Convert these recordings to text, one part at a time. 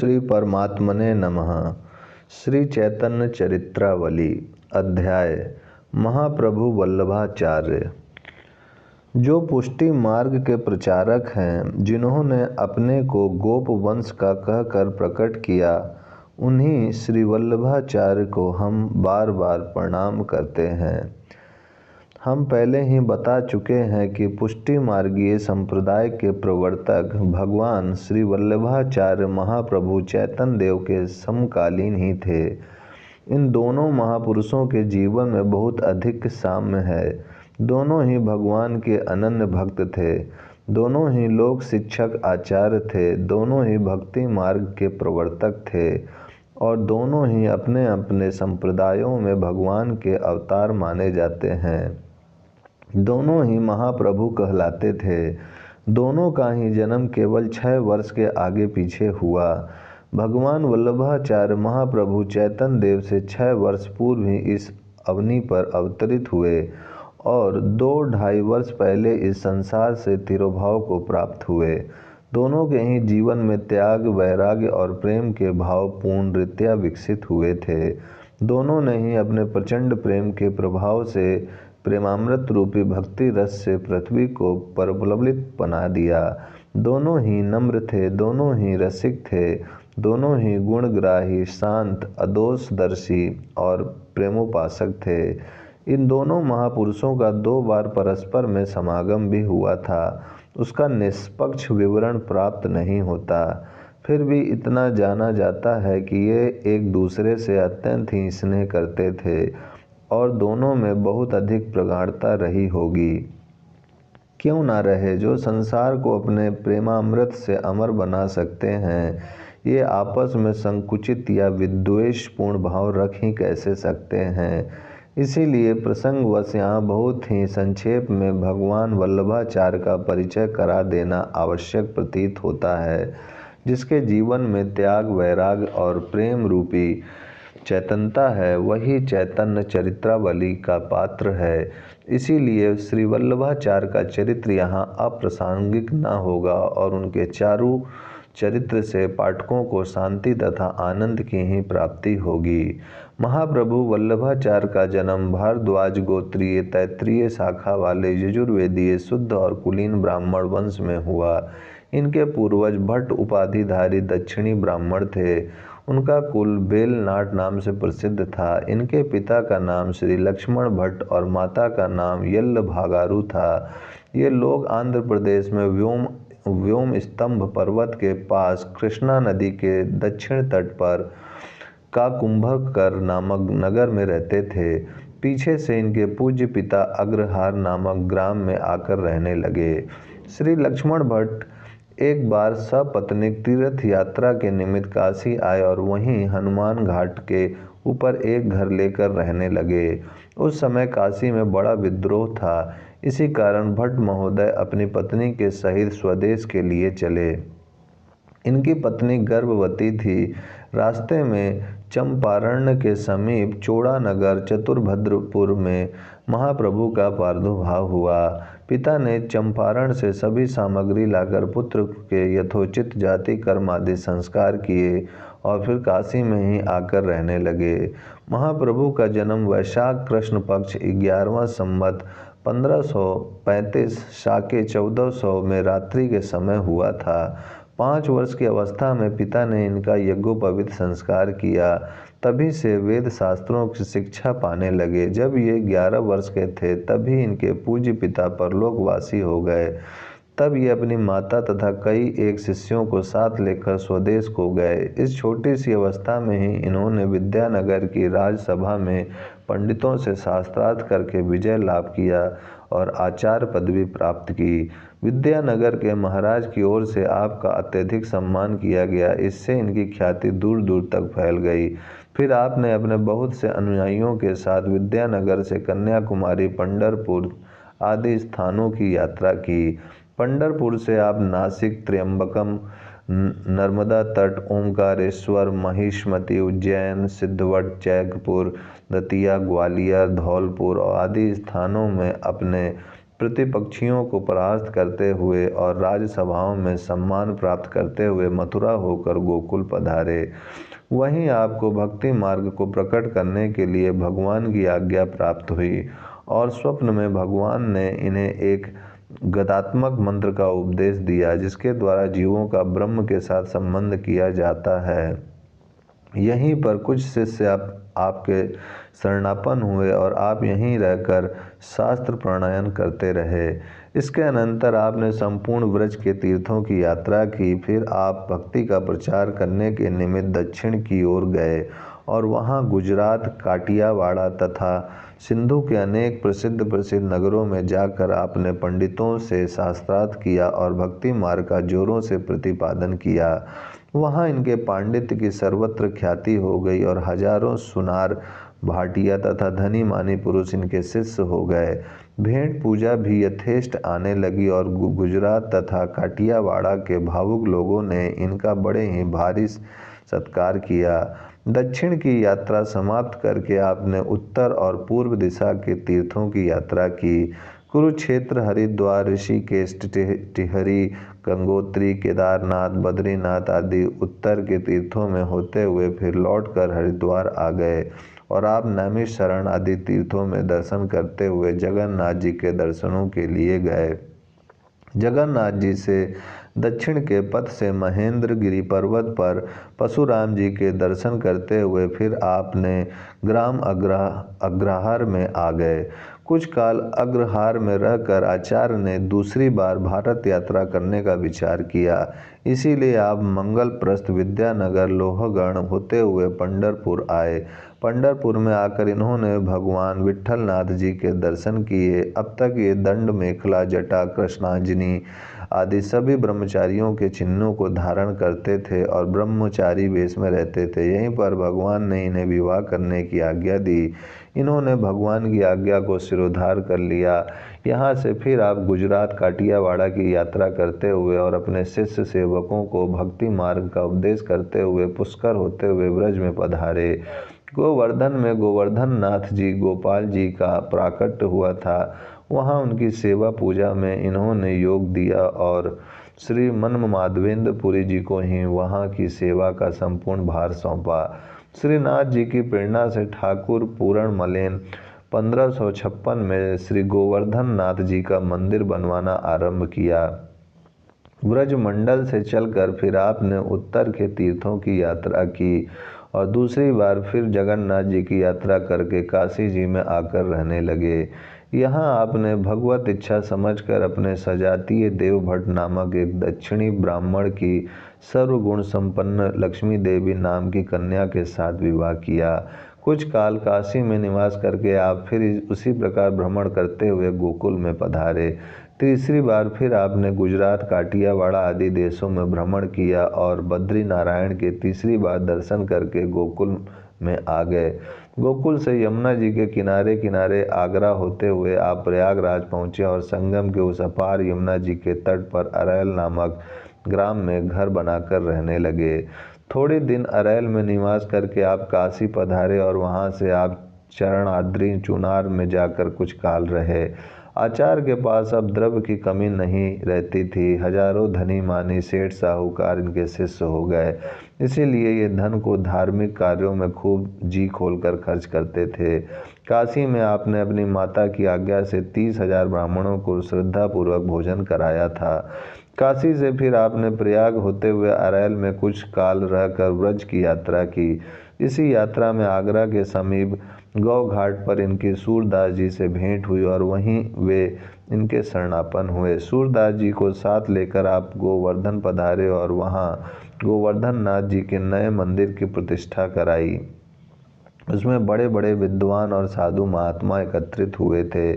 श्री परमात्मने नमः। श्री चैतन्य चरित्रावली। अध्याय महाप्रभु वल्लभाचार्य। जो पुष्टि मार्ग के प्रचारक हैं, जिन्होंने अपने को गोप वंश का कहकर प्रकट किया, उन्हीं श्री वल्लभाचार्य को हम बार बार प्रणाम करते हैं। हम पहले ही बता चुके हैं कि पुष्टि मार्गीय संप्रदाय के प्रवर्तक भगवान श्री वल्लभाचार्य महाप्रभु चैतन्य देव के समकालीन ही थे। इन दोनों महापुरुषों के जीवन में बहुत अधिक साम्य है। दोनों ही भगवान के अनन्य भक्त थे, दोनों ही लोक शिक्षक आचार्य थे, दोनों ही भक्ति मार्ग के प्रवर्तक थे और दोनों ही अपने अपने संप्रदायों में भगवान के अवतार माने जाते हैं। दोनों ही महाप्रभु कहलाते थे। दोनों का ही जन्म केवल 6 वर्ष के आगे पीछे हुआ। भगवान वल्लभाचार्य महाप्रभु चैतन्य देव से 6 वर्ष पूर्व ही इस अवनी पर अवतरित हुए और 2-2.5 वर्ष पहले इस संसार से तिरोभाव को प्राप्त हुए। दोनों के ही जीवन में त्याग, वैराग्य और प्रेम के भाव पूर्ण रीत्या विकसित हुए थे। दोनों ने ही अपने प्रचंड प्रेम के प्रभाव से प्रेमामृत रूपी भक्ति रस से पृथ्वी को प्रज्वलित बना दिया। दोनों ही नम्र थे, दोनों ही रसिक थे, दोनों ही गुणग्राही, शांत, अदोषदर्शी और प्रेमोपासक थे। इन दोनों महापुरुषों का 2 बार परस्पर में समागम भी हुआ था। उसका निष्पक्ष विवरण प्राप्त नहीं होता, फिर भी इतना जाना जाता है कि ये एक दूसरे से अत्यंत ही स्नेह करते थे और दोनों में बहुत अधिक प्रगाढ़ता रही होगी। क्यों ना रहे, जो संसार को अपने प्रेमामृत से अमर बना सकते हैं, ये आपस में संकुचित या विद्वेषपूर्ण भाव रख ही कैसे सकते हैं। इसीलिए प्रसंगवश यहाँ बहुत ही संक्षेप में भगवान वल्लभाचार्य का परिचय करा देना आवश्यक प्रतीत होता है, जिसके जीवन में त्याग, वैराग्य और प्रेम रूपी चैतन्यता है। वही चैतन्य चरित्रावली का पात्र है। इसीलिए श्री वल्लभाचार्य का चरित्र यहाँ अप्रासंगिक न होगा और उनके चारु चरित्र से पाठकों को शांति तथा आनंद की ही प्राप्ति होगी। महाप्रभु वल्लभाचार्य का जन्म भारद्वाज गोत्रीय तैत्रीय शाखा वाले यजुर्वेदीय शुद्ध और कुलीन ब्राह्मण वंश में हुआ। इनके पूर्वज भट्ट उपाधिधारी दक्षिणी ब्राह्मण थे। उनका कुल बेलनाट नाम से प्रसिद्ध था। इनके पिता का नाम श्री लक्ष्मण भट्ट और माता का नाम यल्लभागारु था। ये लोग आंध्र प्रदेश में व्योम स्तंभ पर्वत के पास कृष्णा नदी के दक्षिण तट पर का कुंभकर नामक नगर में रहते थे। पीछे से इनके पूज्य पिता अग्रहार नामक ग्राम में आकर रहने लगे। श्री लक्ष्मण भट्ट एक बार सपत्नीक तीर्थ यात्रा के निमित्त काशी आए और वहीं हनुमान घाट के ऊपर एक घर लेकर रहने लगे। उस समय काशी में बड़ा विद्रोह था। इसी कारण भट्ट महोदय अपनी पत्नी के सहित स्वदेश के लिए चले। इनकी पत्नी गर्भवती थी। रास्ते में चंपारण्य के समीप चोड़ानगर चतुर्भद्रपुर में महाप्रभु का प्रादुर्भाव हुआ। पिता ने चंपारण से सभी सामग्री लाकर पुत्र के यथोचित जाति कर्म आदि संस्कार किए और फिर काशी में ही आकर रहने लगे। महाप्रभु का जन्म वैशाख कृष्ण पक्ष 11वां संवत 1535 शाके 1400 में रात्रि के समय हुआ था। 5 वर्ष की अवस्था में पिता ने इनका यज्ञोपवीत संस्कार किया। तभी से वेद शास्त्रों की शिक्षा पाने लगे। जब ये 11 वर्ष के थे तभी इनके पूज्य पिता परलोकवासी हो गए। तब ये अपनी माता तथा कई एक शिष्यों को साथ लेकर स्वदेश को गए। इस छोटी सी अवस्था में ही इन्होंने विद्यानगर की राजसभा में पंडितों से शास्त्रार्थ करके विजय लाभ किया और आचार्य पदवी प्राप्त की। विद्यानगर के महाराज की ओर से आपका अत्यधिक सम्मान किया गया। इससे इनकी ख्याति दूर दूर तक फैल गई। फिर आपने अपने बहुत से अनुयायियों के साथ विद्यानगर से कन्याकुमारी, पंढरपुर आदि स्थानों की यात्रा की। पंढरपुर से आप नासिक, त्र्यंबकम, नर्मदा तट, ओंकारेश्वर, महिष्मति, उज्जैन, सिद्धवट, जैगपुर, दतिया, ग्वालियर, धौलपुर आदि स्थानों में अपने प्रतिपक्षियों को परास्त करते हुए और राजसभाओं में सम्मान प्राप्त करते हुए मथुरा होकर गोकुल पधारे। वहीं आपको भक्ति मार्ग को प्रकट करने के लिए भगवान की आज्ञा प्राप्त हुई और स्वप्न में भगवान ने इन्हें एक गदात्मक मंत्र का उपदेश दिया, जिसके द्वारा जीवों का ब्रह्म के साथ संबंध किया जाता है। यहीं पर कुछ शिष्य आपके शरणापन्न हुए और आप यहीं रहकर शास्त्र प्रणयन करते रहे। इसके अनंतर आपने संपूर्ण व्रज के तीर्थों की यात्रा की। फिर आप भक्ति का प्रचार करने के निमित्त दक्षिण की ओर गए और वहां गुजरात, काठियावाड़ तथा सिंधु के अनेक प्रसिद्ध नगरों में जाकर आपने पंडितों से शास्त्रार्थ किया और भक्ति मार्ग का जोरों से प्रतिपादन किया। वहाँ इनके पांडित्य की सर्वत्र ख्याति हो गई और हजारों सुनार, भाटिया तथा धनी मानी पुरुष इनके शिष्य हो गए। भेंट पूजा भी यथेष्ट आने लगी और गुजरात तथा काठियावाड़ के भावुक लोगों ने इनका बड़े ही भारी सत्कार किया। दक्षिण की यात्रा समाप्त करके आपने उत्तर और पूर्व दिशा के तीर्थों की यात्रा की। कुरुक्षेत्र, हरिद्वार, ऋषिकेश, टिहरी, गंगोत्री, केदारनाथ, बद्रीनाथ आदि उत्तर के तीर्थों में होते हुए फिर लौटकर हरिद्वार आ गए और आप नैमिषारण्य आदि तीर्थों में दर्शन करते हुए जगन्नाथ जी के दर्शनों के लिए गए। जगन्नाथ जी से दक्षिण के पथ से महेंद्र गिरी पर्वत पर परशुराम जी के दर्शन करते हुए फिर आपने ग्राम अग्रहार में आ गए। कुछ काल अग्रहार में रहकर आचार्य ने दूसरी बार भारत यात्रा करने का विचार किया। इसीलिए आप मंगलप्रस्थ, विद्यानगर, लोहगढ़ होते हुए पंढरपुर आए। पंढरपुर में आकर इन्होंने भगवान विट्ठलनाथ जी के दर्शन किए। अब तक ये दंड, मेखला, जटा, कृष्णांजनी आदि सभी ब्रह्मचारियों के चिन्हों को धारण करते थे और ब्रह्मचारी वेश में रहते थे। यहीं पर भगवान ने इन्हें विवाह करने की आज्ञा दी। इन्होंने भगवान की आज्ञा को सिरोधार कर लिया। यहाँ से फिर आप गुजरात, काठियावाड़ की यात्रा करते हुए और अपने शिष्य सेवकों को भक्ति मार्ग का उपदेश करते हुए पुष्कर होते हुए ब्रज में पधारे। गोवर्धन में गोवर्धन नाथ जी, गोपाल जी का प्राकट्य हुआ था। वहाँ उनकी सेवा पूजा में इन्होंने योग दिया और श्री मनमाधवेंद्र पुरी जी को ही वहाँ की सेवा का संपूर्ण भार सौंपा। श्रीनाथ जी की प्रेरणा से ठाकुर पूरण मलेन 1556 में श्री गोवर्धन नाथ जी का मंदिर बनवाना आरंभ किया। ब्रज मंडल से चलकर फिर आपने उत्तर के तीर्थों की यात्रा की और दूसरी बार फिर जगन्नाथ जी की यात्रा करके काशी जी में आकर रहने लगे। यहाँ आपने भगवत इच्छा समझकर अपने सजातीय देवभट्ट नामक एक दक्षिणी ब्राह्मण की सर्वगुण संपन्न लक्ष्मी देवी नाम की कन्या के साथ विवाह किया। कुछ काल काशी में निवास करके आप फिर उसी प्रकार भ्रमण करते हुए गोकुल में पधारे। तीसरी बार फिर आपने गुजरात, काठियावाड़ आदि देशों में भ्रमण किया और बद्री नारायण के तीसरी बार दर्शन करके गोकुल में आ गए। गोकुल से यमुना जी के किनारे किनारे आगरा होते हुए आप प्रयागराज पहुँचे और संगम के उस अपार यमुना जी के तट पर अरैल नामक ग्राम में घर बनाकर रहने लगे। थोड़े दिन अरैल में निवास करके आप काशी पधारे और वहाँ से आप चरणाद्रि चुनार में जाकर कुछ काल रहे। आचार्य के पास अब द्रव्य की कमी नहीं रहती थी। हजारों धनी मानी सेठ साहूकार इनके शिष्य हो गए। इसीलिए ये धन को धार्मिक कार्यों में खूब जी खोलकर खर्च करते थे। काशी में आपने अपनी माता की आज्ञा से 30,000 ब्राह्मणों को श्रद्धापूर्वक भोजन कराया था। काशी से फिर आपने प्रयाग होते हुए अरैल में कुछ काल रहकर व्रज की यात्रा की। इसी यात्रा में आगरा के समीप गौ घाट पर इनकी सूरदास जी से भेंट हुई और वहीं वे इनके शरणापन्न हुए। सूरदास जी को साथ लेकर आप गोवर्धन पधारे और वहाँ गोवर्धन नाथ जी के नए मंदिर की प्रतिष्ठा कराई। उसमें बड़े बड़े विद्वान और साधु महात्मा एकत्रित हुए थे।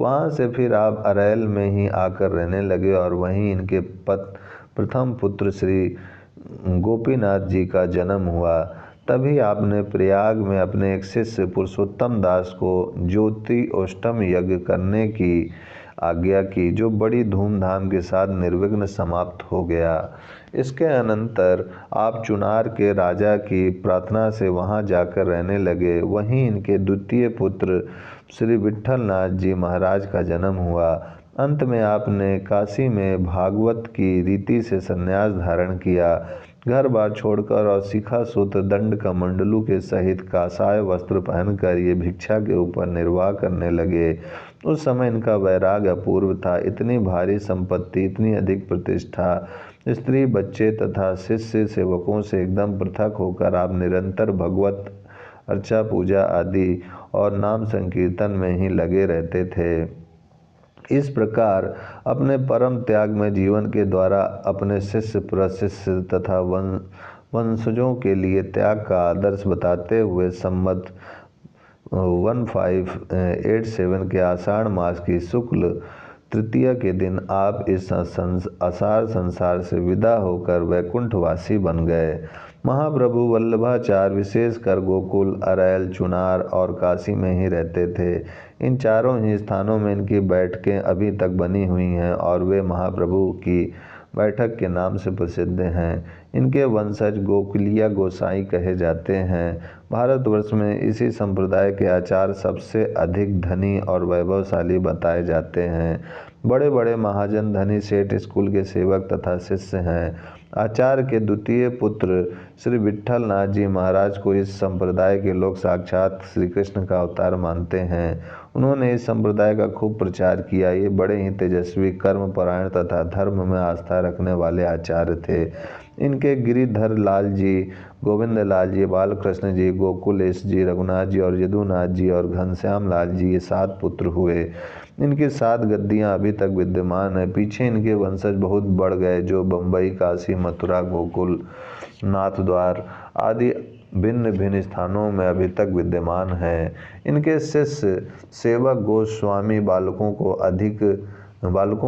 वहाँ से फिर आप अरैल में ही आकर रहने लगे और वहीं इनके प्रथम पुत्र श्री गोपीनाथ जी का जन्म हुआ। तभी आपने प्रयाग में अपने एक शिष्य पुरुषोत्तम दास को ज्योतिष्टोम यज्ञ करने की आज्ञा की, जो बड़ी धूमधाम के साथ निर्विघ्न समाप्त हो गया। इसके अनंतर आप चुनार के राजा की प्रार्थना से वहां जाकर रहने लगे। वहीं इनके द्वितीय पुत्र श्री विट्ठलनाथ जी महाराज का जन्म हुआ। अंत में आपने काशी में भागवत की रीति से संन्यास धारण किया। घर बार छोड़कर और शिखा सूत्र दंड कमंडलू के सहित कासाय वस्त्र पहनकर ये भिक्षा के ऊपर निर्वाह करने लगे। उस समय इनका वैराग्य अपूर्व था। इतनी भारी संपत्ति, इतनी अधिक प्रतिष्ठा, स्त्री बच्चे तथा शिष्य सेवकों से एकदम पृथक होकर आप निरंतर भगवत अर्चा पूजा आदि और नाम संकीर्तन में ही लगे रहते थे। इस प्रकार अपने परम त्याग में जीवन के द्वारा अपने शिष्य प्रशिष्य तथा वंशजों के लिए त्याग का आदर्श बताते हुए संवत 1587 के आषाढ़ मास की शुक्ल तृतीया के दिन आप इस असार संसार से विदा होकर वैकुंठवासी बन गए। महाप्रभु वल्लभाचार्य विशेषकर गोकुल, अरैल, चुनार और काशी में ही रहते थे। इन चारों ही स्थानों में इनकी बैठकें अभी तक बनी हुई हैं और वे महाप्रभु की बैठक के नाम से प्रसिद्ध हैं। इनके वंशज गोकुलिया गोसाई कहे जाते हैं। भारतवर्ष में इसी संप्रदाय के आचार्य सबसे अधिक धनी और वैभवशाली बताए जाते हैं। बड़े बड़े महाजन, धनी सेठ, स्कूल के सेवक तथा शिष्य हैं। आचार्य के द्वितीय पुत्र श्री विट्ठल नाथ जी महाराज को इस संप्रदाय के लोग साक्षात श्री कृष्ण का अवतार मानते हैं। उन्होंने इस संप्रदाय का खूब प्रचार किया। ये बड़े ही तेजस्वी, कर्मपरायण तथा धर्म में आस्था रखने वाले आचार्य थे। इनके गिरिधर लाल जी, गोविंद लाल जी, बालकृष्ण जी, गोकुलेश जी, रघुनाथ जी और यदुनाथ जी और घनश्याम लाल जी, ये 7 पुत्र हुए। इनकी 7 गद्दियाँ अभी तक विद्यमान हैं। पीछे इनके वंशज बहुत बढ़ गए जो बम्बई, काशी, मथुरा, गोकुल, नाथद्वार आदि भिन्न भिन्न स्थानों में अभी तक विद्यमान हैं। इनके शिष्य सेवक गोस्वामी बालकों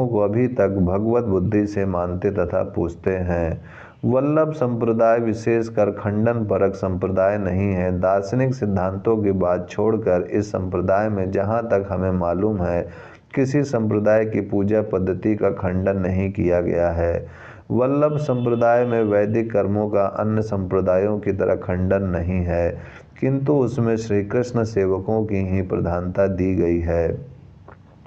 को अभी तक भगवत बुद्धि से मानते तथा पूजते हैं। वल्लभ संप्रदाय विशेषकर खंडन परक संप्रदाय नहीं है। दार्शनिक सिद्धांतों की बात छोड़कर इस संप्रदाय में जहाँ तक हमें मालूम है किसी संप्रदाय की पूजा पद्धति का खंडन नहीं किया गया है। वल्लभ संप्रदाय में वैदिक कर्मों का अन्य संप्रदायों की तरह खंडन नहीं है, किंतु उसमें श्री कृष्ण सेवकों की ही प्रधानता दी गई है।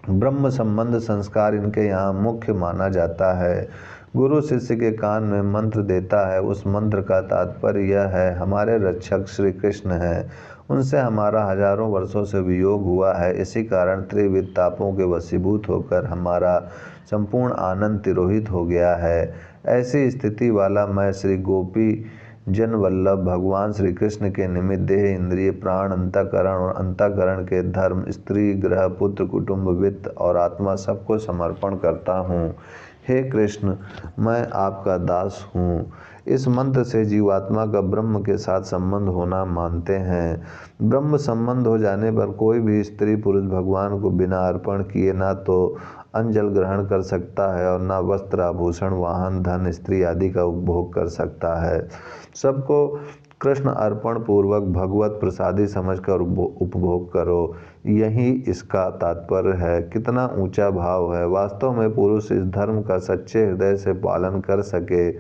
ब्रह्म संबंध संस्कार इनके यहाँ मुख्य माना जाता है। गुरु शिष्य के कान में मंत्र देता है। उस मंत्र का तात्पर्य यह है, हमारे रक्षक श्री कृष्ण हैं, उनसे हमारा हजारों वर्षों से वियोग हुआ है। इसी कारण त्रिविध तापों के वशीभूत होकर हमारा संपूर्ण आनंद तिरोहित हो गया है। ऐसी स्थिति वाला मैं श्री गोपी जन वल्लभ भगवान श्री कृष्ण के निमित्त देह, इंद्रिय, प्राण, अंतःकरण और अंतःकरण के धर्म, स्त्री, गृह, पुत्र, कुटुंब, वित्त और आत्मा सबको समर्पण करता हूँ। हे कृष्ण, मैं आपका दास हूँ। इस मंत्र से जीवात्मा का ब्रह्म के साथ संबंध होना मानते हैं। ब्रह्म संबंध हो जाने पर कोई भी स्त्री पुरुष भगवान को बिना अर्पण किए ना तो अंजल ग्रहण कर सकता है और ना वस्त्र, आभूषण, वाहन, धन, स्त्री आदि का उपभोग कर सकता है। सबको कृष्ण अर्पण पूर्वक भगवत प्रसादी समझकर उपभोग करो, यही इसका तात्पर्य है। कितना ऊंचा भाव है। वास्तव में पुरुष इस धर्म का सच्चे हृदय से पालन कर सके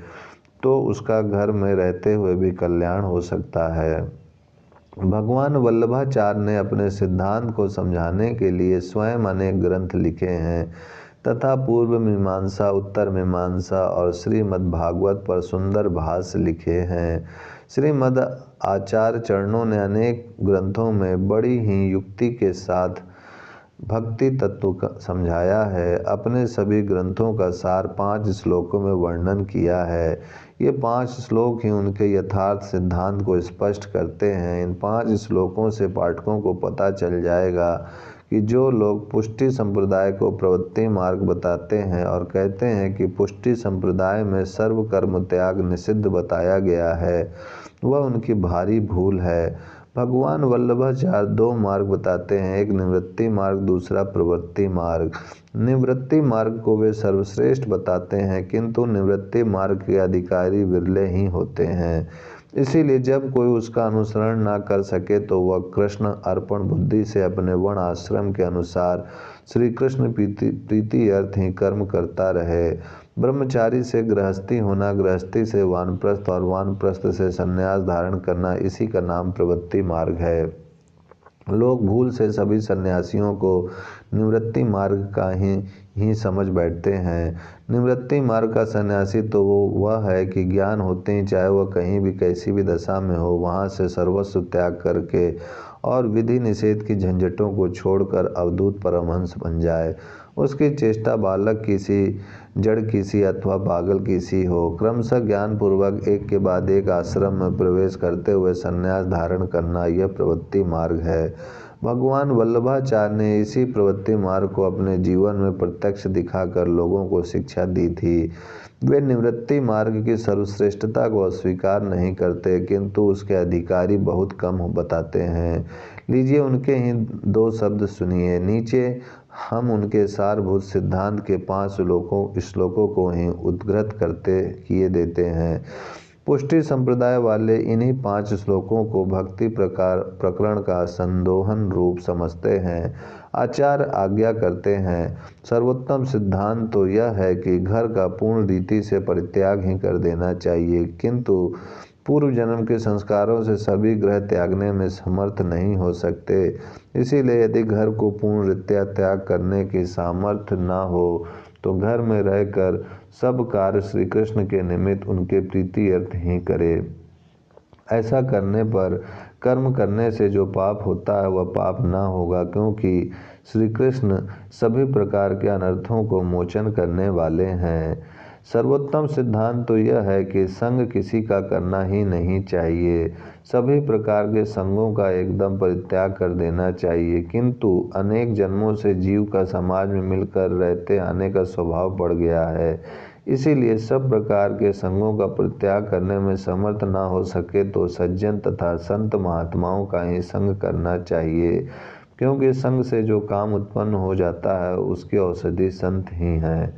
तो उसका घर में रहते हुए भी कल्याण हो सकता है। भगवान वल्लभाचार्य ने अपने सिद्धांत को समझाने के लिए स्वयं अनेक ग्रंथ लिखे हैं तथा पूर्व मीमांसा, उत्तर मीमांसा और श्रीमद् भागवत पर सुंदर भाष्य लिखे हैं। श्रीमद् आचार्य चरणों ने अनेक ग्रंथों में बड़ी ही युक्ति के साथ भक्ति तत्व समझाया है। अपने सभी ग्रंथों का सार 5 श्लोकों में वर्णन किया है। ये 5 श्लोक ही उनके यथार्थ सिद्धांत को स्पष्ट करते हैं। इन 5 श्लोकों से पाठकों को पता चल जाएगा कि जो लोग पुष्टि संप्रदाय को प्रवृत्ति मार्ग बताते हैं और कहते हैं कि पुष्टि संप्रदाय में सर्व कर्म त्याग निषिद्ध बताया गया है, वह उनकी भारी भूल है। भगवान वल्लभाचार्य 2 मार्ग बताते हैं, एक निवृत्ति मार्ग, दूसरा प्रवृत्ति मार्ग। निवृत्ति मार्ग को वे सर्वश्रेष्ठ बताते हैं, किंतु निवृत्ति मार्ग के अधिकारी विरले ही होते हैं। इसीलिए जब कोई उसका अनुसरण ना कर सके तो वह कृष्ण अर्पण बुद्धि से अपने वर्ण आश्रम के अनुसार श्री कृष्ण प्रीति अर्थ ही कर्म करता रहे। ब्रह्मचारी से गृहस्थी होना, गृहस्थी से वानप्रस्थ और वानप्रस्थ से संन्यास धारण करना, इसी का नाम प्रवृत्ति मार्ग है। लोग भूल से सभी सन्यासियों को निवृत्ति मार्ग का ही समझ बैठते हैं। निवृत्ति मार्ग का सन्यासी तो वह है कि ज्ञान होते ही, चाहे वह कहीं भी कैसी भी दशा में हो, वहाँ से सर्वस्व त्याग करके और विधि निषेध की झंझटों को छोड़कर अवधूत परमहंस बन जाए। उसकी चेष्टा बालक की सी, जड़ की सी अथवा पागल की सी हो, क्रमशः ज्ञानपूर्वक एक के बाद एक आश्रम में प्रवेश करते हुए संन्यास धारण करना, यह प्रवृत्ति मार्ग है। भगवान वल्लभाचार्य ने इसी प्रवृत्ति मार्ग को अपने जीवन में प्रत्यक्ष दिखाकर लोगों को शिक्षा दी थी। वे निवृत्ति मार्ग की सर्वश्रेष्ठता को अस्वीकार नहीं करते, किंतु उसके अधिकारी बहुत कम बताते हैं। लीजिए उनके ही 2 शब्द सुनिए। नीचे हम उनके सारभूत सिद्धांत के 5 श्लोकों को ही उद्धृत किए देते हैं। पुष्टि संप्रदाय वाले इन्हीं 5 श्लोकों को भक्ति प्रकरण का संदोहन रूप समझते हैं। आचार्य आज्ञा करते हैं, सर्वोत्तम सिद्धांत तो यह है कि घर का पूर्ण रीति से परित्याग ही कर देना चाहिए, किंतु पूर्व जन्म के संस्कारों से सभी ग्रह त्यागने में समर्थ नहीं हो सकते। इसीलिए यदि घर को पूर्ण रीत्या त्याग करने की सामर्थ्य न हो तो घर में रहकर सब कार्य श्री कृष्ण के निमित्त उनके प्रीति अर्थ ही करे। ऐसा करने पर कर्म करने से जो पाप होता है वह पाप न होगा, क्योंकि श्री कृष्ण सभी प्रकार के अनर्थों को मोचन करने वाले हैं। सर्वोत्तम सिद्धांत तो यह है कि संग किसी का करना ही नहीं चाहिए, सभी प्रकार के संगों का एकदम परित्याग कर देना चाहिए। किंतु अनेक जन्मों से जीव का समाज में मिलकर रहते आने का स्वभाव पड़ गया है, इसीलिए सब प्रकार के संगों का परित्याग करने में समर्थ न हो सके तो सज्जन तथा संत महात्माओं का ही संग करना चाहिए, क्योंकि संग से जो काम उत्पन्न हो जाता है उसकी औषधि संत ही हैं।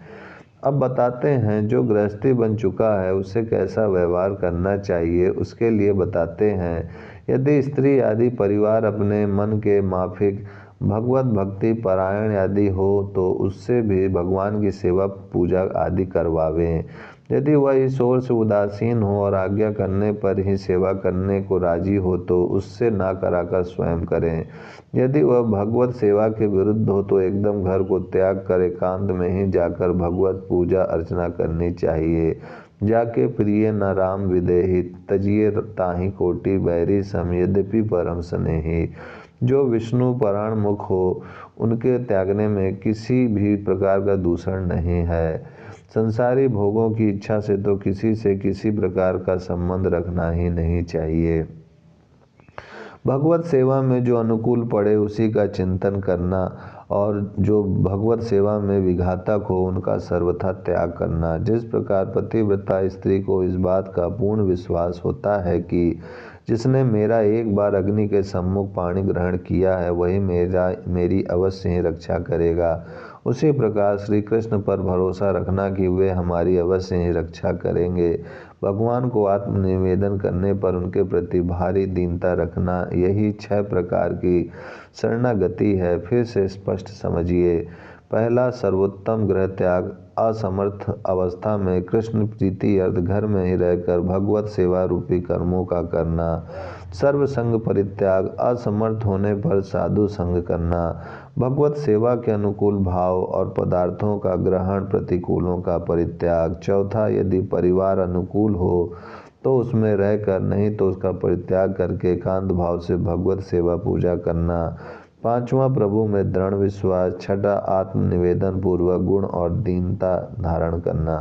अब बताते हैं जो गृहस्थी बन चुका है उसे कैसा व्यवहार करना चाहिए, उसके लिए बताते हैं। यदि स्त्री आदि परिवार अपने मन के माफिक भगवत भक्ति परायण आदि हो तो उससे भी भगवान की सेवा पूजा आदि करवावें। यदि वह इस ओर से उदासीन हो और आज्ञा करने पर ही सेवा करने को राजी हो तो उससे ना कराकर स्वयं करें। यदि वह भगवत सेवा के विरुद्ध हो तो एकदम घर को त्याग कर एकांत में ही जाकर भगवत पूजा अर्चना करनी चाहिए। जाके प्रिय न राम विदेही, तजिए ताहि कोटि बैरी सम, यद्यपि परम स्नेही। जो विष्णु परायण मुख हो उनके त्यागने में किसी भी प्रकार का दूषण नहीं है। संसारी भोगों की इच्छा से तो किसी से किसी प्रकार का संबंध रखना ही नहीं चाहिए। भगवत सेवा में जो अनुकूल पड़े उसी का चिंतन करना और जो भगवत सेवा में विघातक हो उनका सर्वथा त्याग करना। जिस प्रकार पतिव्रता स्त्री को इस बात का पूर्ण विश्वास होता है कि जिसने मेरा एक बार अग्नि के सम्मुख पानी ग्रहण किया है वही मेरी अवश्य ही रक्षा करेगा, उसी प्रकार श्री कृष्ण पर भरोसा रखना कि वे हमारी अवश्य ही रक्षा करेंगे। भगवान को आत्मनिवेदन करने पर उनके प्रति भारी दीनता रखना, यही 6 प्रकार की शरणागति है। फिर से स्पष्ट समझिए। पहला, सर्वोत्तम गृह त्याग। असमर्थ अवस्था में कृष्ण प्रीति अर्थ घर में ही रहकर भगवत सेवा रूपी कर्मों का करना। सर्व संग परित्याग। असमर्थ होने पर साधु संग करना। भगवत सेवा के अनुकूल भाव और पदार्थों का ग्रहण, प्रतिकूलों का परित्याग। चौथा, यदि परिवार अनुकूल हो तो उसमें रहकर, नहीं तो उसका परित्याग करके एकांत भाव से भगवत सेवा पूजा करना। पांचवा, प्रभु में दृढ़ विश्वास। छठा, आत्मनिवेदन पूर्वक गुण और दीनता धारण करना।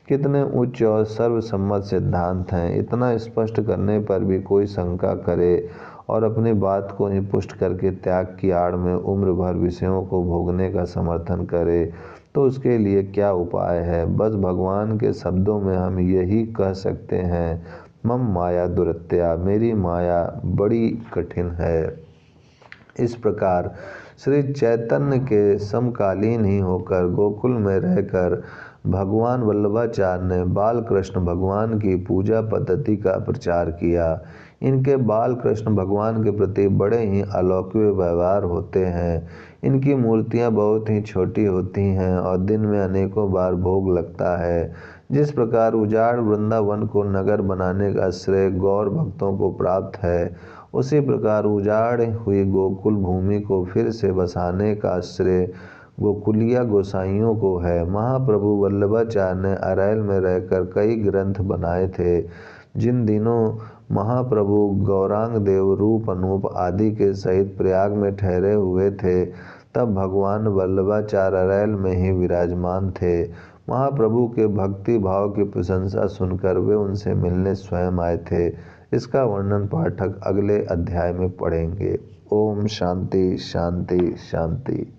कितने उच्च और सर्वसम्मत सिद्धांत हैं। इतना स्पष्ट करने पर भी कोई शंका करे और अपनी बात को ही पुष्ट करके त्याग की आड़ में उम्र भर विषयों को भोगने का समर्थन करे तो उसके लिए क्या उपाय है। बस भगवान के शब्दों में हम यही कह सकते हैं, मम माया दुरत्या, मेरी माया बड़ी कठिन है। इस प्रकार श्री चैतन्य के समकालीन ही होकर गोकुल में रहकर भगवान वल्लभाचार्य ने बाल कृष्ण भगवान की पूजा पद्धति का प्रचार किया। इनके बाल कृष्ण भगवान के प्रति बड़े ही अलौकिक व्यवहार होते हैं। इनकी मूर्तियां बहुत ही छोटी होती हैं और दिन में अनेकों बार भोग लगता है। जिस प्रकार उजाड़ वृंदावन को नगर बनाने का श्रेय गौर भक्तों को प्राप्त है, उसी प्रकार उजाड़ हुई गोकुल भूमि को फिर से बसाने का श्रेय गोकुलिया गोसाइयों को है। महाप्रभु वल्लभाचार्य ने अरैल में रहकर कई ग्रंथ बनाए थे। जिन दिनों महाप्रभु गौरांग देव रूप अनूप आदि के सहित प्रयाग में ठहरे हुए थे, तब भगवान वल्लभाचार्य अरैल में ही विराजमान थे। महाप्रभु के भक्ति भाव की प्रशंसा सुनकर वे उनसे मिलने स्वयं आए थे। इसका वर्णन पाठक अगले अध्याय में पढ़ेंगे। ओम शांति शांति शांति।